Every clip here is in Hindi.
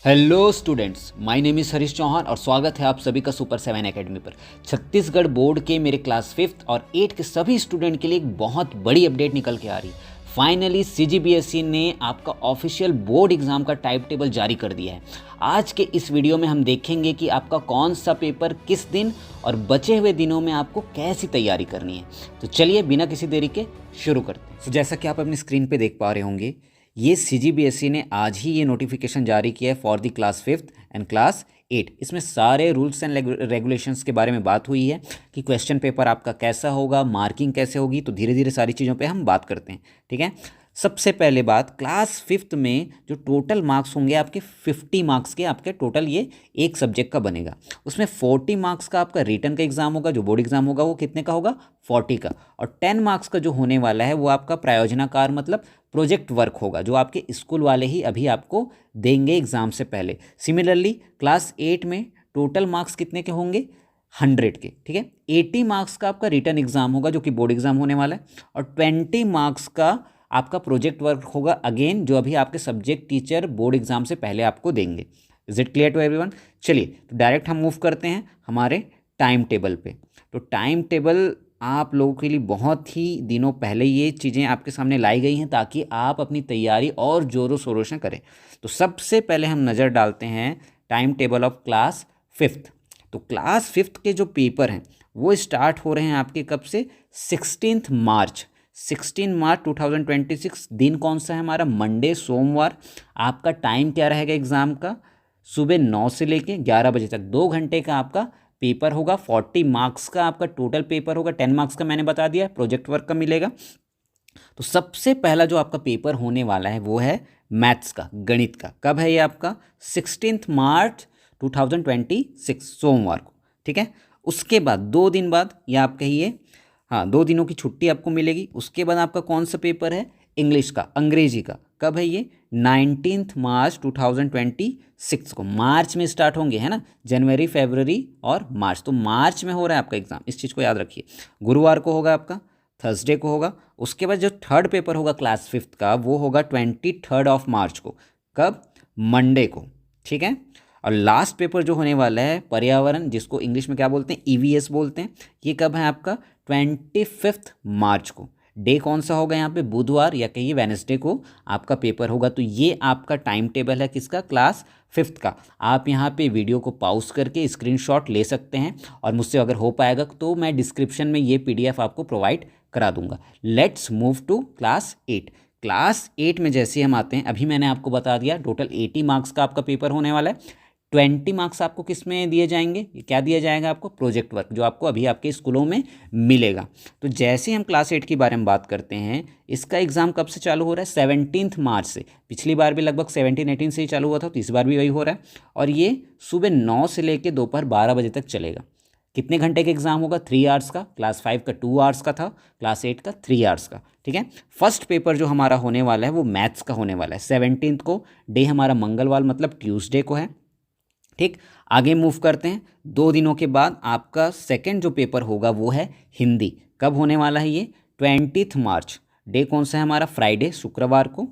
Hello students, my name is Harish Chauhan और स्वागत है आप सभी का सुपर 7 एकेडमी पर। छत्तीसगढ़ बोर्ड के मेरे क्लास 5th और 8 के सभी स्टूडेंट के लिए एक बहुत बड़ी अपडेट निकल के आ रही है। फाइनली सीजीबीएसई ने आपका ऑफिशियल बोर्ड एग्जाम का टाइम टेबल जारी कर दिया है। आज के इस वीडियो में हम देखेंगे कि आपका कौन सा पेपर किस दिन और बचे हुए दिनों में आपको कैसी तैयारी करनी है। तो चलिए बिना किसी देरी के शुरू करते हैं। जैसा कि आप अपनी स्क्रीन पे देख पा रहे होंगे, ये सीजीबीएसई ने आज ही ये नोटिफिकेशन जारी किया है for the class 5th and class 8। इसमें सारे रूल्स एंड रेगुलेशंस के बारे में बात हुई है कि क्वेश्चन पेपर आपका कैसा होगा, मार्किंग कैसे होगी। तो धीरे धीरे सारी चीज़ों पे हम बात करते हैं, ठीक है। सबसे पहले बात, क्लास 5th में जो टोटल मार्क्स होंगे आपके 50 मार्क्स के, आपके टोटल ये एक सब्जेक्ट का बनेगा। उसमें 40 मार्क्स का आपका रिटन का एग्जाम होगा, जो बोर्ड एग्जाम होगा वो कितने का होगा, 40 का। और 10 मार्क्स का जो होने वाला है वो आपका प्रायोजनाकार मतलब प्रोजेक्ट वर्क होगा, जो आपके स्कूल वाले ही अभी आपको देंगे एग्जाम से पहले। सिमिलरली क्लास 8 में टोटल मार्क्स कितने के होंगे, 100 के, ठीक है। 80 मार्क्स का आपका रिटन एग्जाम होगा जो कि बोर्ड एग्जाम होने वाला है, और 20 मार्क्स का आपका प्रोजेक्ट वर्क होगा, अगेन जो अभी आपके सब्जेक्ट टीचर बोर्ड एग्जाम से पहले आपको देंगे। Is it clear to everyone? चलिए तो डायरेक्ट हम मूव करते हैं हमारे टाइम टेबल पे। तो टाइम टेबल आप लोगों के लिए बहुत ही दिनों पहले ये चीज़ें आपके सामने लाई गई हैं ताकि आप अपनी तैयारी और ज़ोरों शोरों से करें। तो सबसे पहले हम नज़र डालते हैं time table of class 5th। तो क्लास 5th के जो पेपर हैं वो स्टार्ट हो रहे हैं आपके कब से, 16 मार्च। 16 मार्च 2026 दिन कौन सा है हमारा, मंडे, सोमवार। आपका टाइम क्या रहेगा एग्ज़ाम का, सुबह 9 से लेके 11 बजे तक, 2 घंटे का आपका पेपर होगा। 40 मार्क्स का आपका टोटल पेपर होगा, 10 मार्क्स का मैंने बता दिया, प्रोजेक्ट वर्क का मिलेगा। तो सबसे पहला जो आपका पेपर होने वाला है वो है मैथ्स का, गणित का। कब है ये आपका, 16 मार्च 2026 सोमवार को, ठीक है। उसके बाद 2 दिन बाद, या आप कहिए हाँ 2 दिनों की छुट्टी आपको मिलेगी। उसके बाद आपका कौन सा पेपर है, इंग्लिश का, अंग्रेजी का। कब है ये, 19 मार्च 2026 को। मार्च में स्टार्ट होंगे, है ना, जनवरी, फरवरी और मार्च। तो मार्च में हो रहा है आपका एग्जाम, इस चीज़ को याद रखिए। गुरुवार को होगा आपका, थर्सडे को होगा। उसके बाद जो थर्ड पेपर होगा क्लास 5th का वो होगा 23 मार्च को। कब, मंडे को, ठीक है। और लास्ट पेपर जो होने वाला है पर्यावरण, जिसको इंग्लिश में क्या बोलते हैं, ईवीएस बोलते हैं, ये कब है आपका, 25 मार्च को। डे कौन सा होगा यहाँ पे, बुधवार या कहिए वेडनेसडे को आपका पेपर होगा। तो ये आपका टाइम टेबल है किसका, क्लास 5th का। आप यहाँ पे वीडियो को पॉज करके स्क्रीनशॉट ले सकते हैं, और मुझसे अगर हो पाएगा तो मैं डिस्क्रिप्शन में ये पीडीएफ आपको प्रोवाइड करा दूंगा। Let's move to class 8। Class 8 में जैसे हम आते हैं, अभी मैंने आपको बता दिया टोटल 80 मार्क्स का आपका पेपर होने वाला है। 20 मार्क्स आपको किस में दिए जाएंगे, क्या दिया जाएगा आपको, प्रोजेक्ट वर्क, जो आपको अभी आपके स्कूलों में मिलेगा। तो जैसे हम क्लास 8 के बारे में बात करते हैं, इसका एग्जाम कब से चालू हो रहा है, 17 मार्च से। पिछली बार भी लगभग 17-18 से ही चालू हुआ था, तो इस बार भी वही हो रहा है। और ये सुबह 9 से लेकर दोपहर 12 बजे तक चलेगा। कितने घंटे का एग्जाम होगा, 3 आवर्स का। क्लास 5 का 2 आवर्स का था, क्लास 8 का 3 आवर्स का, ठीक है। फर्स्ट पेपर जो हमारा होने वाला है वो मैथ्स का होने वाला है, 17 को। डे हमारा मंगलवार मतलब ट्यूसडे को है, ठीक। आगे मूव करते हैं। 2 दिनों के बाद आपका सेकंड जो पेपर होगा वो है हिंदी। कब होने वाला है ये, 20 मार्च। डे कौन सा है हमारा, फ्राइडे, शुक्रवार को।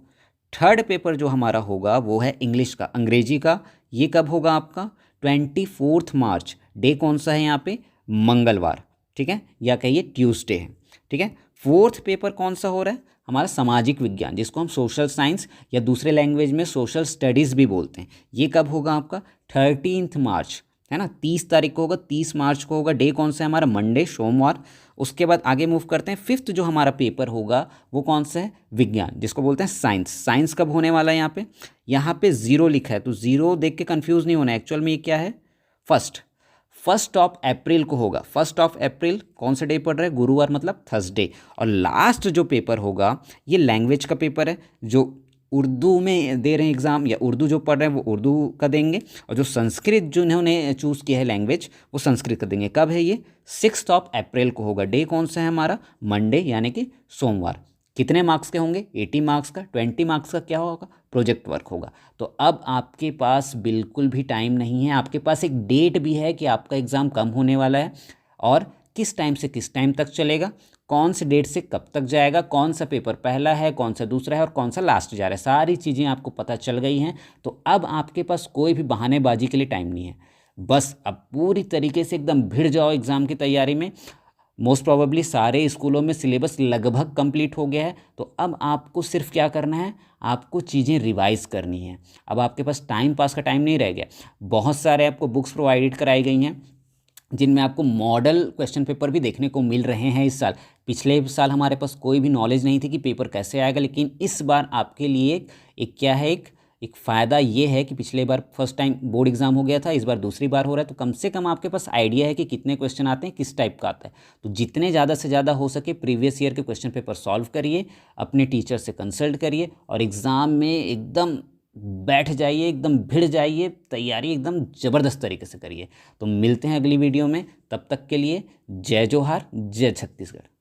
थर्ड पेपर जो हमारा होगा वो है इंग्लिश का, अंग्रेजी का। ये कब होगा आपका, 24 मार्च। डे कौन सा है यहाँ पे, मंगलवार, ठीक है, या कहिए ट्यूसडे है, ठीक है। फोर्थ पेपर कौन सा हो रहा है हमारा, सामाजिक विज्ञान, जिसको हम सोशल साइंस या दूसरे लैंग्वेज में सोशल स्टडीज़ भी बोलते हैं। ये कब होगा आपका, 13 मार्च, है ना, 30 तारीख को होगा, 30 मार्च को होगा। डे कौन सा है हमारा, मंडे, सोमवार। उसके बाद आगे मूव करते हैं। 5th जो हमारा पेपर होगा वो कौन सा है, विज्ञान, जिसको बोलते हैं साइंस। साइंस कब होने वाला है, यहाँ पे 0 लिखा है, तो 0 देख के कंफ्यूज नहीं होना है। एक्चुअल में ये क्या है, फर्स्ट ऑफ अप्रैल को होगा। 1 अप्रैल कौन सा डे पड़ रहा है, गुरुवार मतलब थर्सडे। और लास्ट जो पेपर होगा ये लैंग्वेज का पेपर है, जो उर्दू में दे रहे हैं एग्ज़ाम, या उर्दू जो पढ़ रहे हैं वो उर्दू का देंगे, और जो संस्कृत जो इन्होंने चूज़ किया है लैंग्वेज, वो संस्कृत का देंगे। कब है ये, 6 अप्रैल को होगा। डे कौन सा है हमारा, मंडे यानी कि सोमवार। कितने मार्क्स के होंगे, 80 मार्क्स का। 20 मार्क्स का क्या होगा, प्रोजेक्ट वर्क होगा। तो अब आपके पास बिल्कुल भी टाइम नहीं है, आपके पास एक डेट भी है कि आपका एग्ज़ाम कम होने वाला है और किस टाइम से किस टाइम तक चलेगा, कौन से डेट से कब तक जाएगा, कौन सा पेपर पहला है, कौन सा दूसरा है और कौन सा लास्ट जा रहा है, सारी चीज़ें आपको पता चल गई हैं। तो अब आपके पास कोई भी बहानेबाजी के लिए टाइम नहीं है। बस अब पूरी तरीके से एकदम भिड़ जाओ एग्ज़ाम की तैयारी में। मोस्ट प्रोबेबली सारे स्कूलों में सिलेबस लगभग कंप्लीट हो गया है। तो अब आपको सिर्फ क्या करना है, आपको चीज़ें रिवाइज़ करनी है। अब आपके पास टाइम पास का टाइम नहीं रह गया। बहुत सारे आपको बुक्स प्रोवाइडेड कराई गई हैं जिनमें आपको मॉडल क्वेश्चन पेपर भी देखने को मिल रहे हैं इस साल। पिछले साल हमारे पास कोई भी नॉलेज नहीं थी कि पेपर कैसे आएगा, लेकिन इस बार आपके लिए एक क्या है, एक फ़ायदा ये है कि पिछले बार फर्स्ट टाइम बोर्ड एग्जाम हो गया था, इस बार दूसरी बार हो रहा है। तो कम से कम आपके पास आइडिया है कि कितने क्वेश्चन आते हैं, किस टाइप का आता है। तो जितने ज़्यादा से ज़्यादा हो सके प्रीवियस ईयर के क्वेश्चन पेपर सॉल्व करिए, अपने टीचर से कंसल्ट करिए और एग्ज़ाम में एकदम बैठ जाइए, एकदम भिड़ जाइए, तैयारी एकदम ज़बरदस्त तरीके से करिए। तो मिलते हैं अगली वीडियो में, तब तक के लिए जय जोहार, जय छत्तीसगढ़।